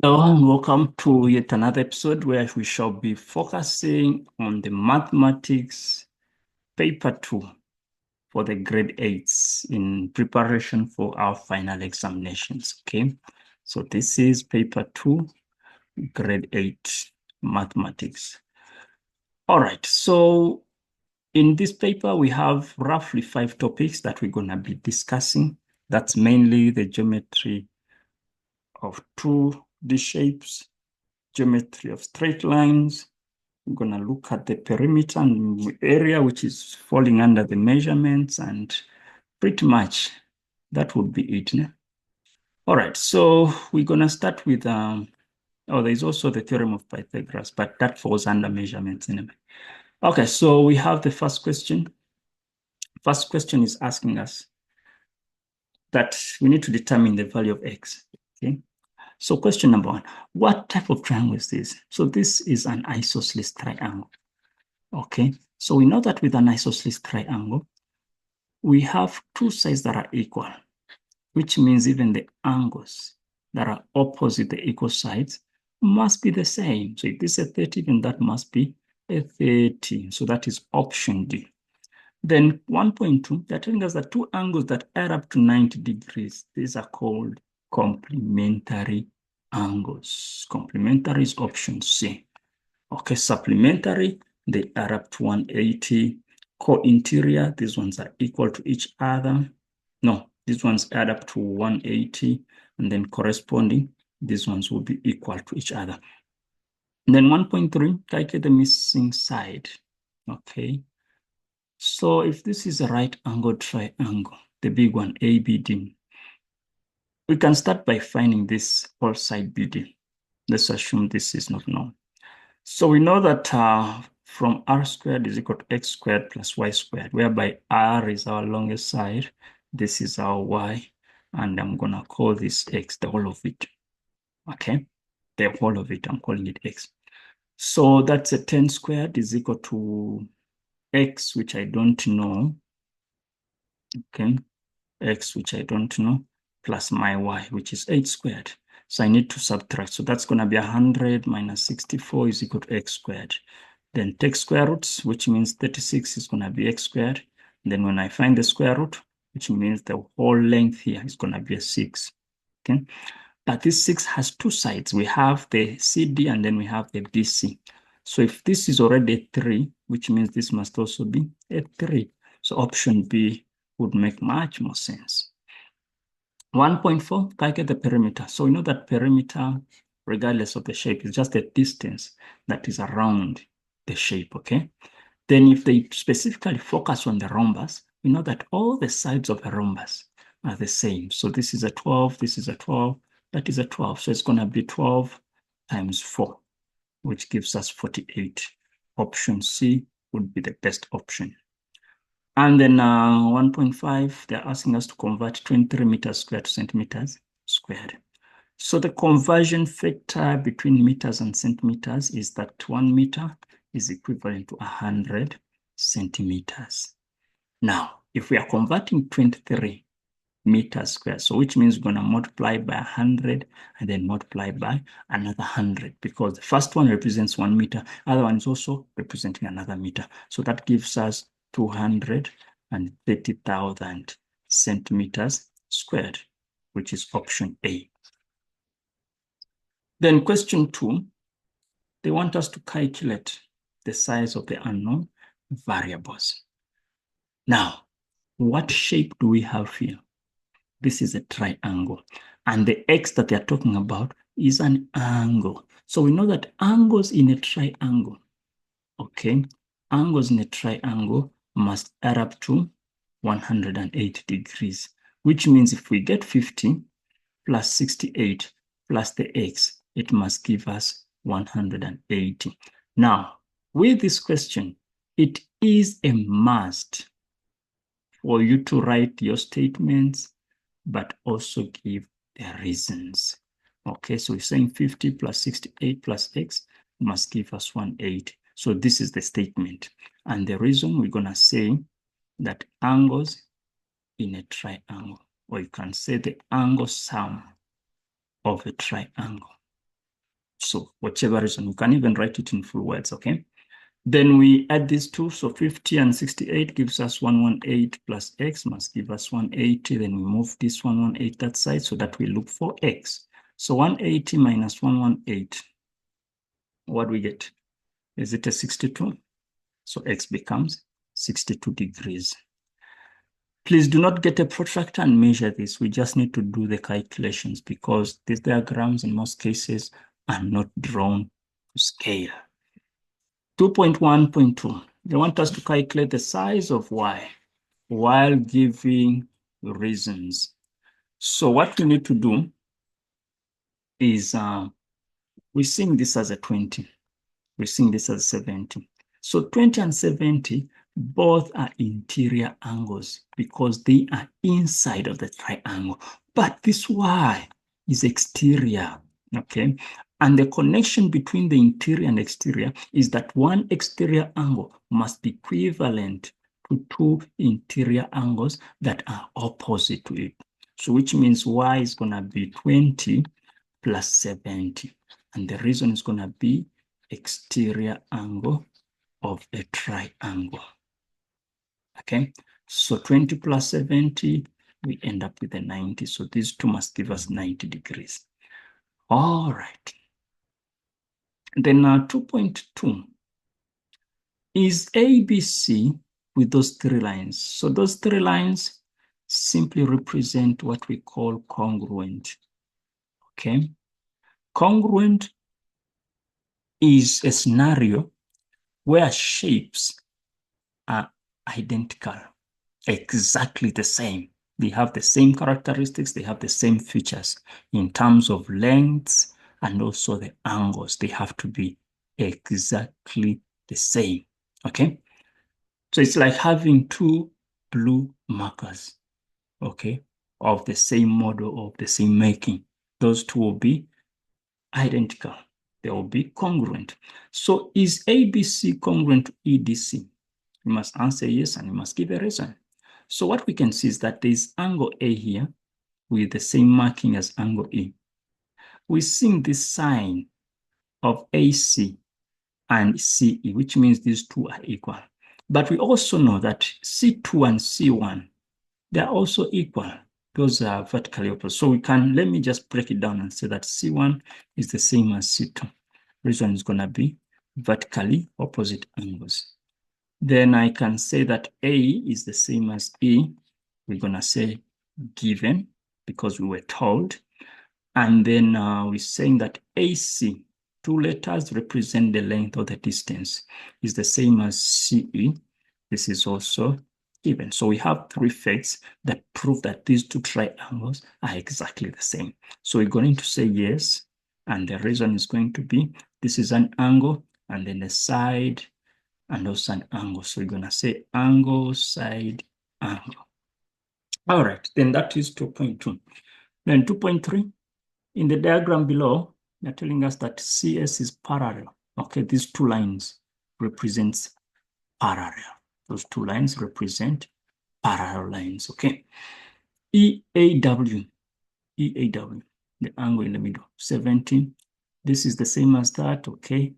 Hello and welcome to yet another episode where we shall be focusing on the mathematics paper 2 for the grade 8s in preparation for our final examinations. Okay, so this is paper 2, grade 8 mathematics. All right, so in this paper, we have roughly 5 topics that we're going to be discussing. That's mainly the geometry of 2D shapes, geometry of straight lines. We're going to look at the perimeter and area which is falling under the measurements, and pretty much that would be it. Ne? All right, so we're going to start with, there's also the theorem of Pythagoras, but that falls under measurements anyway. Okay, so we have the first question. First question is asking us that we need to determine the value of x. Okay, so question number 1, what type of triangle is this? So this is an isosceles triangle. Okay, so we know that with an isosceles triangle, we have two sides that are equal, which means even the angles that are opposite the equal sides must be the same. So if this is a 30, then that must be a 30. So that is option D. Then 1.2, they're telling us that two angles that add up to 90 degrees, these are called complementary angles. Complementary is option C. Okay, supplementary, they add up to 180. Co-interior, these ones are equal to each other. No, these ones add up to 180, and then corresponding, these ones will be equal to each other. And then 1.3, calculate the missing side. Okay, so if this is a right angle triangle, the big one, ABD, we can start by finding this whole side BD. Let's assume this is not known. So we know that from r squared is equal to x squared plus y squared, whereby r is our longest side, this is our y, and I'm going to call this x, the whole of it. Okay, the whole of it, I'm calling it x. So that's a 10 squared is equal to x, which I don't know. Okay, x, which I don't know, plus my y, which is 8 squared. So I need to subtract. So that's going to be 100 minus 64 is equal to x squared. Then take square roots, which means 36 is going to be x squared. And then when I find the square root, which means the whole length here is going to be a 6. Okay, but this 6 has two sides. We have the CD and then we have the BC. So if this is already a 3, which means this must also be a 3. So option B would make much more sense. 1.4, calculate the perimeter. So we know that perimeter, regardless of the shape, is just the distance that is around the shape, okay? Then if they specifically focus on the rhombus, we know that all the sides of a rhombus are the same. So this is a 12, this is a 12, that is a 12. So it's going to be 12 times 4, which gives us 48. Option C would be the best option. And then 1.5, they're asking us to convert 23 meters squared to centimeters squared. So the conversion factor between meters and centimeters is that 1 meter is equivalent to 100 centimeters. Now, if we are converting 23 meters squared, so which means we're going to multiply by 100 and then multiply by another 100, because the first one represents 1 meter, other one is also representing another meter. So that gives us 230,000 centimeters squared, which is option A. Then question 2, they want us to calculate the size of the unknown variables. Now, what shape do we have here? This is a triangle, and the x that they're talking about is an angle. So we know that angles in a triangle, okay, angles in a triangle must add up to 180 degrees, which means if we get 50 plus 68 plus the x, it must give us 180. Now, with this question, it is a must for you to write your statements, but also give the reasons. Okay, so we're saying 50 plus 68 plus x must give us 180. So this is the statement. And the reason we're going to say that angles in a triangle, or you can say the angle sum of a triangle, So whichever reason, you can even write it in full words, okay? Then we add these two, so 50 and 68 gives us 118 plus x must give us 180. Then we move this 118 that side so that we look for x. So 180 minus 118, what do we get? Is it a 62? So x becomes 62 degrees. Please do not get a protractor and measure this. We just need to do the calculations because these diagrams in most cases are not drawn to scale. 2.1.2, they want us to calculate the size of y while giving reasons. So what we need to do is we're seeing this as a 20. We're seeing this as 70. So 20 and 70, both are interior angles because they are inside of the triangle. But this y is exterior, okay? And the connection between the interior and exterior is that one exterior angle must be equivalent to two interior angles that are opposite to it. So which means y is going to be 20 plus 70. And the reason is going to be exterior angle of a triangle. Okay, so 20 plus 70, we end up with a 90. So these two must give us 90 degrees. All right. Then 2.2 is ABC with those three lines. So those three lines simply represent what we call congruent. Okay, congruent is a scenario where shapes are identical, exactly the same. They have the same characteristics, they have the same features in terms of lengths and also the angles. They have to be exactly the same, okay? So it's like having two blue markers, okay, of the same model, of the same making. Those two will be identical. They will be congruent. So is ABC congruent to EDC? You must answer yes, and you must give a reason. So what we can see is that there is angle A here with the same marking as angle E. We're seeing this sign of AC and CE, which means these two are equal. But we also know that C2 and C1, they're also equal. Those are vertically opposite. So we can, let me just break it down and say that C1 is the same as C2. Reason is going to be vertically opposite angles. Then I can say that A is the same as E. We're going to say given because we were told. And then we're saying that AC, two letters represent the length of the distance, is the same as CE. This is also given. So we have three facts that prove that these two triangles are exactly the same. So we're going to say yes. And the reason is going to be, this is an angle, and then the side, and also an angle. So we're going to say angle, side, angle. All right, then that is 2.2. Then 2.3, in the diagram below, they're telling us that CS is parallel. Okay, these two lines represents parallel. Those two lines represent parallel lines, okay? EAW, the angle in the middle, 17. This is the same as that, okay?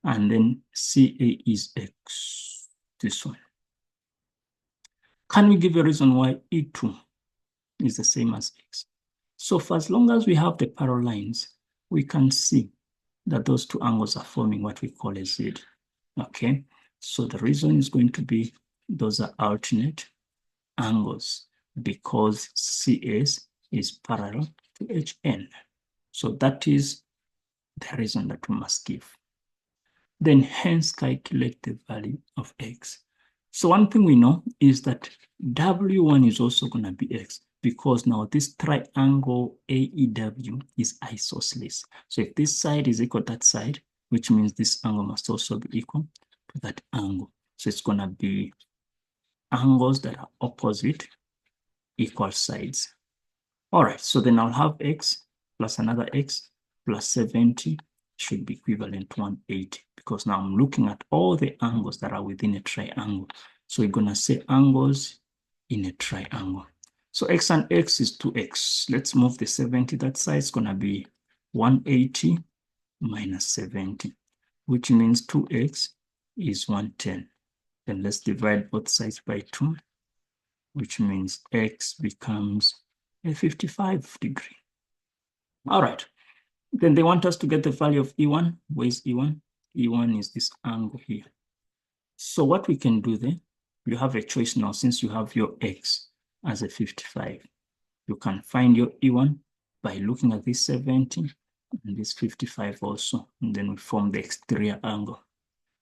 And then CA is X, this one. Can we give a reason why E2 is the same as X? So for as long as we have the parallel lines, we can see that those two angles are forming what we call a Z, okay? So the reason is going to be those are alternate angles because CS is parallel to HN. So that is the reason that we must give. Then hence calculate the value of X. So one thing we know is that W1 is also going to be X because now this triangle AEW is isosceles. So if this side is equal to that side, which means this angle must also be equal to that angle. So it's going to be angles that are opposite equal sides. All right, so then I'll have X plus another X plus 70 should be equivalent to 180 because now I'm looking at all the angles that are within a triangle. So we're going to say angles in a triangle. So X and X is 2X. Let's move the 70 that side. It's going to be 180 minus 70, which means 2x is 110. Then let's divide both sides by 2, which means x becomes a 55 degree. All right. Then they want us to get the value of E1. Where is E1? E1 is this angle here. So what we can do then, you have a choice now since you have your x as a 55. You can find your E1 by looking at this 70 and this 55 also, and then we form the exterior angle.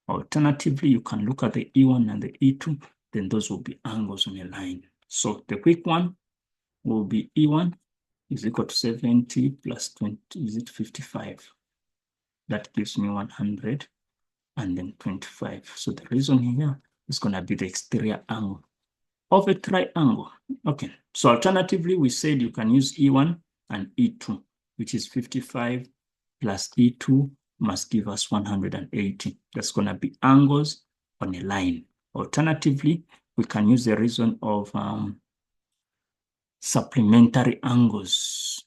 Alternatively, you can look at the E1 and the E2, then those will be angles on a line. So the quick one will be E1 is equal to 70 plus 20, is it 55? That gives me 100 and then 25. So the reason here is going to be the exterior angle of a triangle. Okay, so alternatively, we said you can use E1 and E2, which is 55 plus E2 must give us 180. That's going to be angles on a line. Alternatively, we can use the reason of supplementary angles.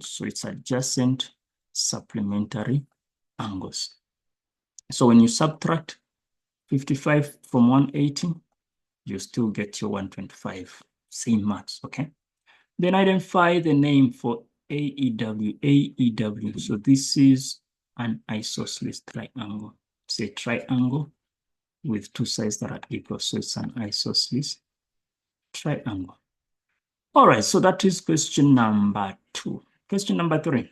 So it's adjacent supplementary angles. So when you subtract 55 from 180, you still get your 125. Same maths, okay? Then identify the name for AEW. AEW. So this is an isosceles triangle. It's a triangle with two sides that are equal. So it's an isosceles triangle. All right, so that is question number 2. Question number 3.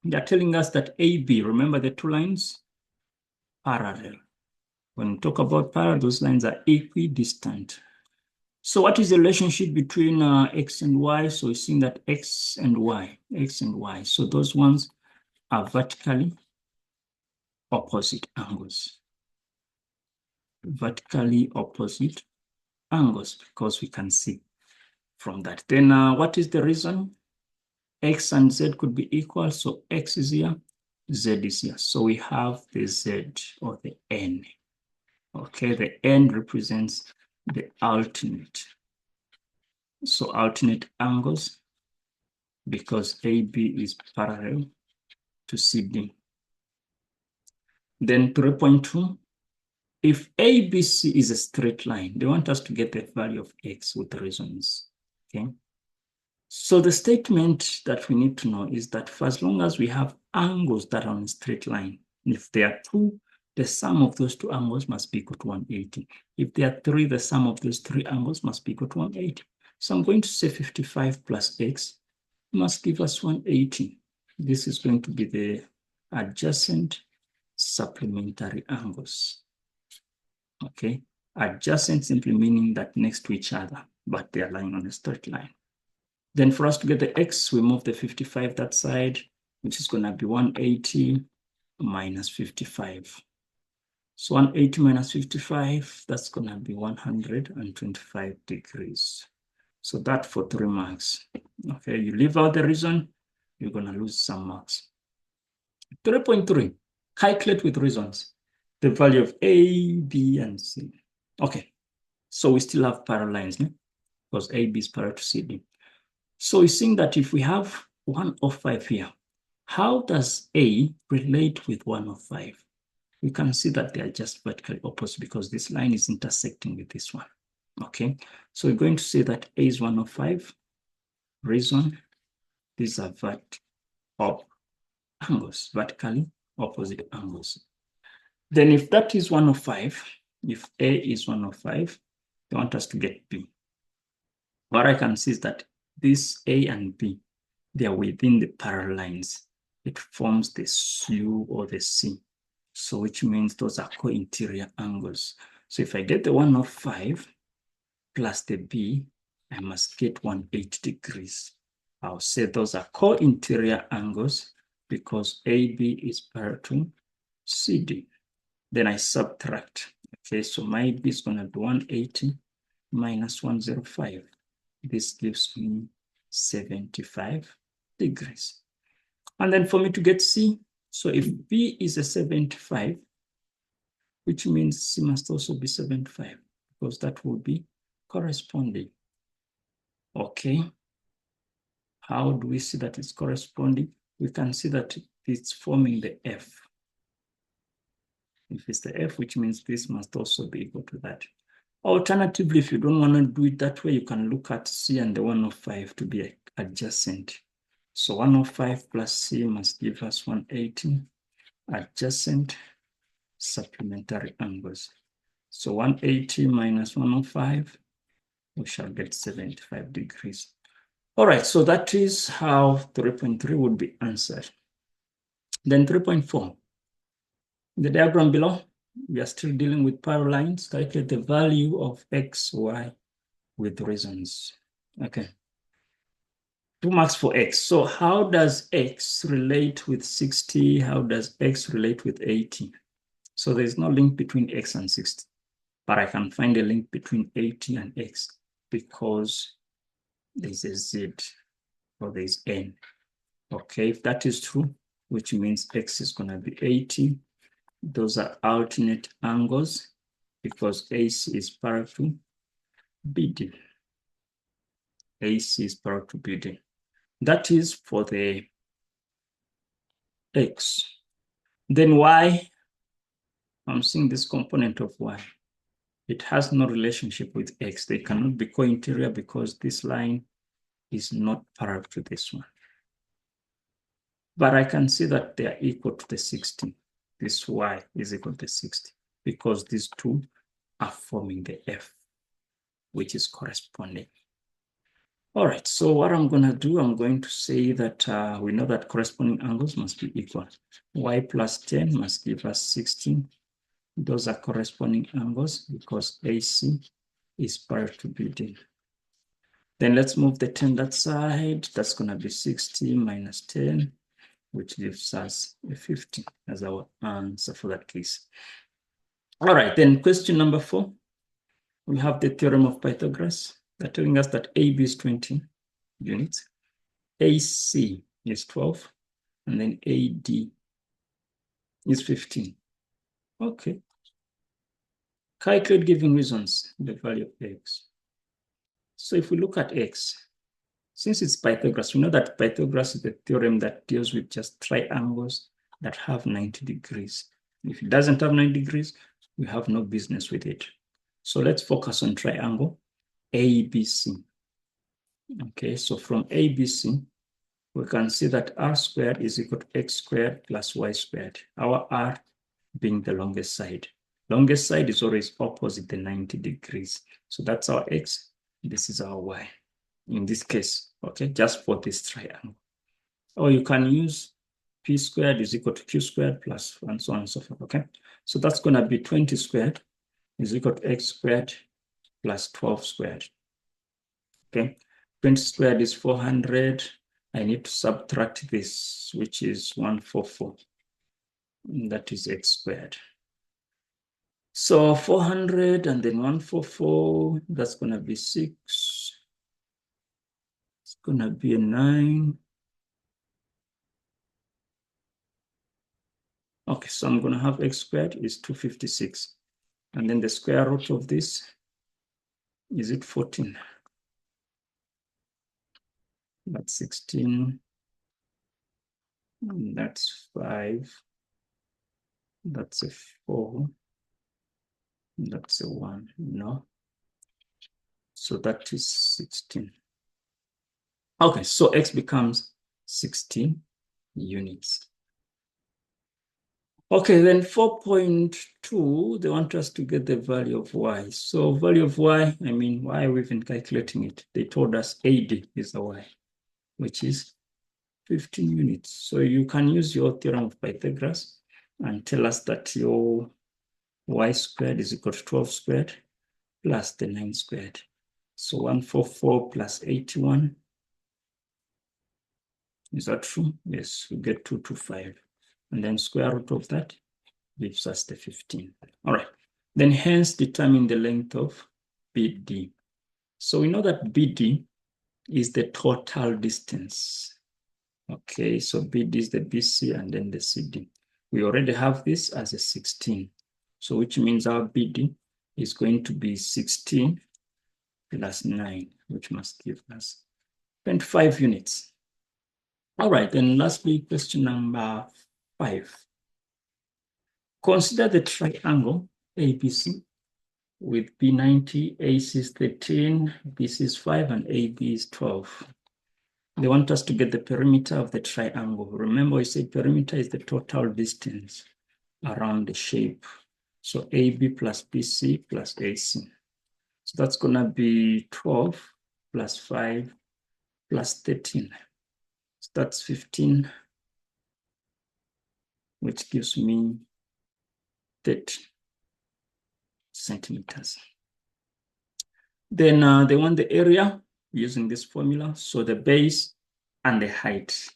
They're telling us that AB, remember the two lines? Parallel. When we talk about parallel, those lines are equidistant. So what is the relationship between x and y? So we're seeing that x and y. So those ones are vertically opposite angles. Vertically opposite angles, because we can see from that. Then what is the reason? X and z could be equal. So x is here, z is here. So we have the z or the n. Okay, the n represents the alternate. So alternate angles, because AB is parallel to CD. Then 3.2, if ABC is a straight line, they want us to get the value of x with reasons, okay? So the statement that we need to know is that for as long as we have angles that are on a straight line, if there are 2, the sum of those 2 angles must be equal to 180. If there are 3, the sum of those 3 angles must be equal to 180. So I'm going to say 55 plus x must give us 180. This is going to be the adjacent supplementary angles. Okay, adjacent simply meaning that next to each other, but they are lying on a straight line. Then for us to get the x, we move the 55 that side, which is going to be 180 minus 55. So 180 minus 55, that's going to be 125 degrees. So that for 3 marks. Okay, you leave out the reason, you're going to lose some marks. 3.3, calculate with reasons the value of A, B, and C. Okay, so we still have parallel lines, né? Because AB is parallel to CD. So we're seeing that if we have 105 here, how does A relate with 105? We can see that they are just vertically opposite because this line is intersecting with this one. Okay, so we're going to say that A is 105. Reason, these are angles, vertically opposite angles. Then if that is 105, if A is 105, they want us to get B. What I can see is that this A and B, they are within the parallel lines. It forms the U or the C. So which means those are co-interior angles. So if I get the 105 plus the B, I must get 180 degrees. I'll say those are co-interior angles because AB is parallel to CD. Then I subtract. Okay, so my B is going to be 180 minus 105. This gives me 75 degrees. And then for me to get C, so if B is a 75, which means C must also be 75, because that will be corresponding. Okay. How do we see that it's corresponding? We can see that it's forming the F. If it's the F, which means this must also be equal to that. Alternatively, if you don't want to do it that way, you can look at C and the 105 to be adjacent. So 105 plus C must give us 180 adjacent supplementary angles. So 180 minus 105, we shall get 75 degrees. All right, so that is how 3.3 would be answered. Then 3.4. In the diagram below, we are still dealing with parallel lines. Calculate the value of x, y with reasons. Okay. 2 marks for x. So how does x relate with 60? How does x relate with 80? So there's no link between x and 60, but I can find a link between 80 and x because there's a z or there's n. Okay, if that is true, which means x is going to be 80. Those are alternate angles because AC is parallel to BD. AC is parallel to BD. That is for the x. Then y, I'm seeing this component of y. It has no relationship with x. They cannot be co-interior because this line is not parallel to this one. But I can see that they are equal to the 60. This y is equal to 60 because these two are forming the F, which is corresponding. All right, so what I'm going to do, I'm going to say that we know that corresponding angles must be equal. Y plus 10 must give us 16. Those are corresponding angles because AC is parallel to BD. Then let's move the 10 that side. That's going to be 60 minus 10. Which gives us a 50 as our answer for that case. All right, then question number 4. We have the theorem of Pythagoras. They're telling us that AB is 20 units, AC is 12, and then AD is 15. Okay. Calculate giving reasons the value of x. So if we look at x, since it's Pythagoras, we know that Pythagoras is the theorem that deals with just triangles that have 90 degrees. If it doesn't have 90 degrees, we have no business with it. So let's focus on triangle ABC. Okay, so from ABC, we can see that r squared is equal to x squared plus y squared. Our r being the longest side. Longest side is always opposite the 90 degrees. So that's our x, this is our y. In this case, okay, just for this triangle. Or you can use p squared is equal to q squared plus and so on and so forth, okay? So that's going to be 20 squared is equal to x squared plus 12 squared, okay? 20 squared is 400. I need to subtract this, which is 144. And that is x squared. So 400 and then 144, that's going to be 6. It's going to be a 9. Okay, so I'm going to have x squared is 256. And then the square root of this, is it 14? That's 16. That's 5. That's a 4. That's a 1. No. So that is 16. Okay, so x becomes 16 units. Okay, then 4.2, they want us to get the value of y. So value of y, I mean, why are we even calculating it? They told us AD is the y, which is 15 units. So you can use your theorem of Pythagoras and tell us that your y squared is equal to 12 squared plus the 9 squared. So 144 plus 81. Is that true? Yes, we get 225. And then square root of that gives us the 15. All right. Then hence determine the length of BD. So we know that BD is the total distance. Okay, so BD is the BC and then the CD. We already have this as a 16. So which means our BD is going to be 16 plus 9, which must give us 25 units. All right, then lastly, question number 5. Consider the triangle ABC with B 90, AC is 13, BC is 5, and AB is 12. They want us to get the perimeter of the triangle. Remember, we said perimeter is the total distance around the shape. So AB plus BC plus AC. So that's going to be 12 plus 5 plus 13. So that's 15, which gives me 30 centimeters. Then they want the area using this formula. So the base and the height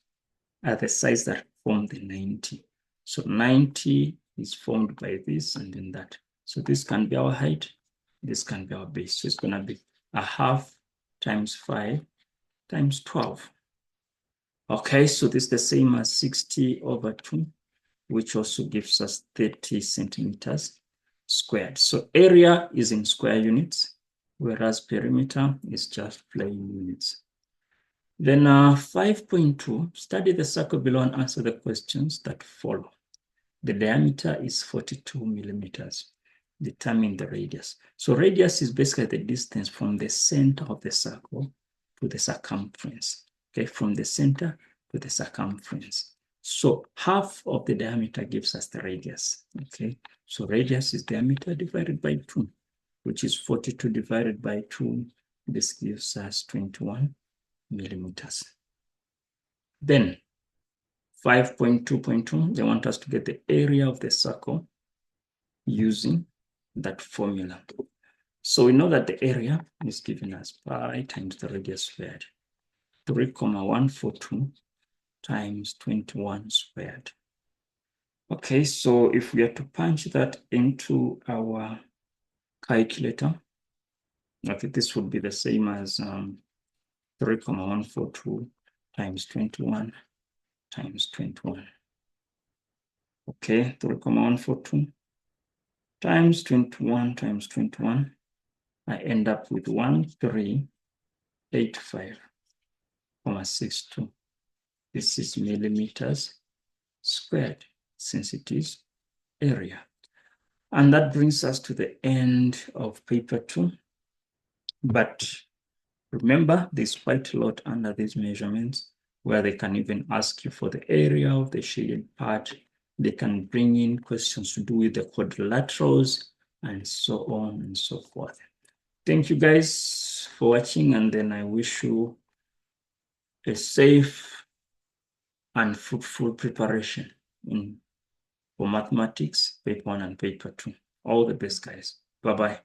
are the sides that form the 90. So 90 is formed by this and then that. So this can be our height. This can be our base. So it's going to be a half times 5 times 12. Okay, so this is the same as 60 over 2, which also gives us 30 centimeters squared. So area is in square units, whereas perimeter is just plain units. Then 5.2, study the circle below and answer the questions that follow. The diameter is 42 millimeters. Determine the radius. So radius is basically the distance from the center of the circle to the circumference. Okay, from the center to the circumference. So half of the diameter gives us the radius. Okay, so radius is diameter divided by 2, which is 42 divided by 2. This gives us 21 millimeters. Then 5.2.2, they want us to get the area of the circle using that formula. So we know that the area is given as pi times the radius squared, 3,142 times 21 squared. Okay, so if we are to punch that into our calculator, okay, this would be the same as 3,142 times 21 times 21. Okay, 3,142 times 21 times 21. I end up with 1385,62. This is millimeters squared, since it is area. And that brings us to the end of paper 2. But remember, there's quite a lot under these measurements where they can even ask you for the area of the shaded part. They can bring in questions to do with the quadrilaterals and so on and so forth. Thank you guys for watching, and then I wish you a safe and fruitful preparation for mathematics, paper 1 and paper 2. All the best, guys. Bye-bye.